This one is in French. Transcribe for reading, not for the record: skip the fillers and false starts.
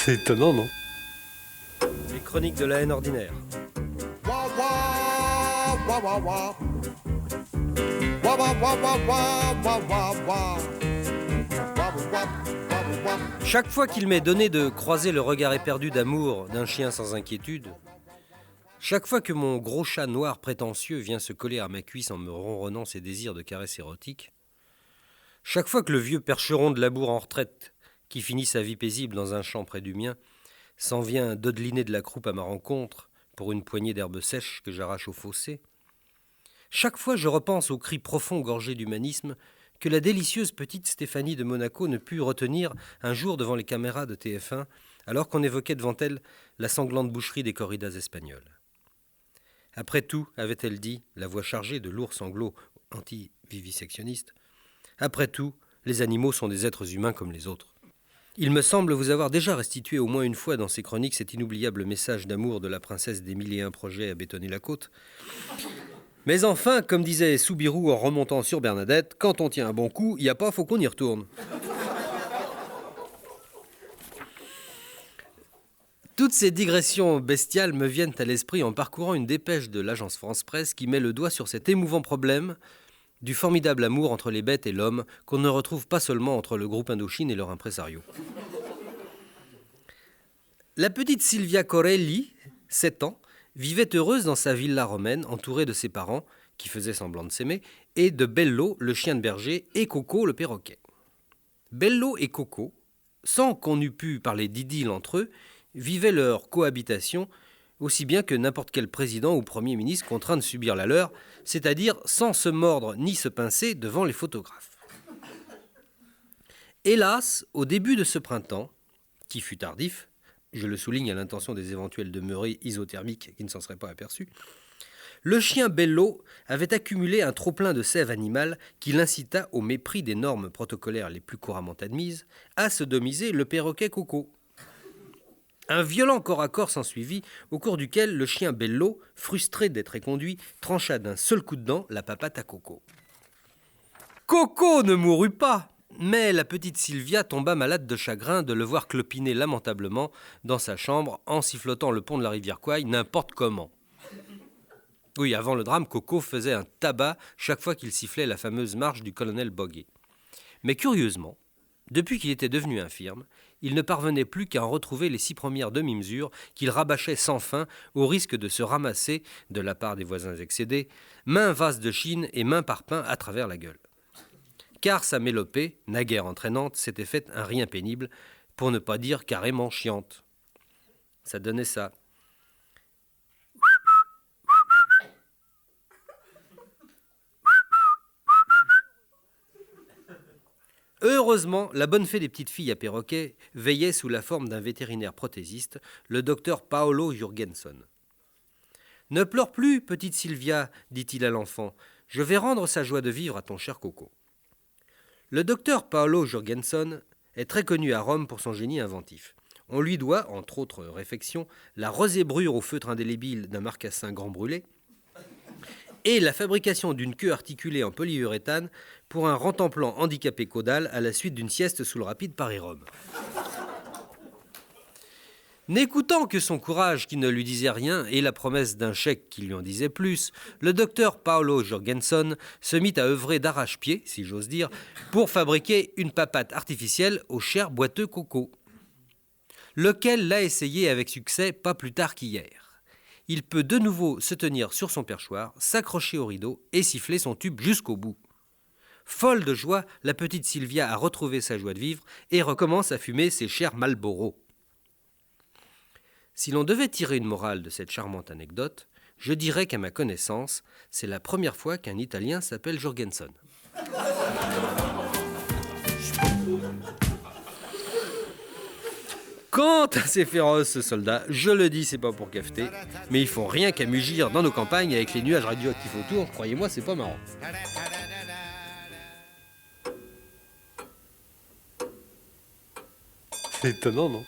C'est étonnant, non? Les chroniques de la haine ordinaire. Chaque fois qu'il m'est donné de croiser le regard éperdu d'amour d'un chien sans inquiétude, chaque fois que mon gros chat noir prétentieux vient se coller à ma cuisse en me ronronnant ses désirs de caresses érotiques, chaque fois que le vieux percheron de labour en retraite, qui finit sa vie paisible dans un champ près du mien, s'en vient dodeliner de la croupe à ma rencontre pour une poignée d'herbes sèches que j'arrache au fossé, chaque fois je repense aux cris profonds gorgés d'humanisme que la délicieuse petite Stéphanie de Monaco ne put retenir un jour devant les caméras de TF1 alors qu'on évoquait devant elle la sanglante boucherie des corridas espagnoles. Après tout, avait-elle dit, la voix chargée de lourds sanglots anti-vivisectionnistes, après tout, les animaux sont des êtres humains comme les autres. Il me semble vous avoir déjà restitué au moins une fois dans ces chroniques cet inoubliable message d'amour de la princesse des 1001 projets à bétonner la côte. Mais enfin, comme disait Soubirous en remontant sur Bernadette, quand on tient un bon coup, il n'y a pas, faut qu'on y retourne. Toutes ces digressions bestiales me viennent à l'esprit en parcourant une dépêche de l'agence France-Presse qui met le doigt sur cet émouvant problème du formidable amour entre les bêtes et l'homme qu'on ne retrouve pas seulement entre le groupe Indochine et leur impresario. La petite Silvia Corelli, 7 ans, vivait heureuse dans sa villa romaine, entourée de ses parents, qui faisaient semblant de s'aimer, et de Bello, le chien de berger, et Coco, le perroquet. Bello et Coco, sans qu'on eût pu parler d'idylle entre eux, vivaient leur cohabitation aussi bien que n'importe quel président ou premier ministre contraint de subir la leur, c'est-à-dire sans se mordre ni se pincer devant les photographes. Hélas, au début de ce printemps, qui fut tardif, je le souligne à l'intention des éventuels demeurés isothermiques qui ne s'en seraient pas aperçus, le chien Bello avait accumulé un trop-plein de sève animale qui l'incita, au mépris des normes protocolaires les plus couramment admises, à sodomiser le perroquet Coco. Un violent corps à corps s'ensuivit, au cours duquel le chien Bello, frustré d'être éconduit, trancha d'un seul coup de dent la papate à Coco. Coco ne mourut pas, mais la petite Sylvia tomba malade de chagrin de le voir clopiner lamentablement dans sa chambre en sifflotant le pont de la rivière Kouai n'importe comment. Oui, avant le drame, Coco faisait un tabac chaque fois qu'il sifflait la fameuse marche du colonel Boguet. Mais curieusement, depuis qu'il était devenu infirme, il ne parvenait plus qu'à en retrouver les 6 premières demi-mesures qu'il rabâchait sans fin au risque de se ramasser, de la part des voisins excédés, main vase de Chine et main parpaing à travers la gueule. Car sa mélopée, naguère entraînante, s'était faite un rien pénible, pour ne pas dire carrément chiante. Ça donnait ça. Heureusement, la bonne fée des petites filles à perroquet veillait sous la forme d'un vétérinaire prothésiste, le docteur Paolo Jurgenson. « Ne pleure plus, petite Sylvia, dit-il à l'enfant. Je vais rendre sa joie de vivre à ton cher Coco. » Le docteur Paolo Jurgenson est très connu à Rome pour son génie inventif. On lui doit, entre autres réfections, la rezébrure au feutre indélébile d'un marcassin grand brûlé et la fabrication d'une queue articulée en polyuréthane pour un rentemplant handicapé caudal à la suite d'une sieste sous le rapide Paris-Rome. N'écoutant que son courage qui ne lui disait rien et la promesse d'un chèque qui lui en disait plus, le docteur Paolo Jurgenson se mit à œuvrer d'arrache-pied, si j'ose dire, pour fabriquer une papate artificielle au cher boiteux Coco, lequel l'a essayé avec succès pas plus tard qu'hier. Il peut de nouveau se tenir sur son perchoir, s'accrocher au rideau et siffler son tube jusqu'au bout. Folle de joie, la petite Sylvia a retrouvé sa joie de vivre et recommence à fumer ses chers Marlboro. Si l'on devait tirer une morale de cette charmante anecdote, je dirais qu'à ma connaissance, c'est la première fois qu'un Italien s'appelle Jurgenson. Quant à ces féroces soldats, je le dis, c'est pas pour cafeter, mais ils font rien qu'à mugir dans nos campagnes avec les nuages radioactifs autour. Croyez-moi, c'est pas marrant. C'est étonnant, non?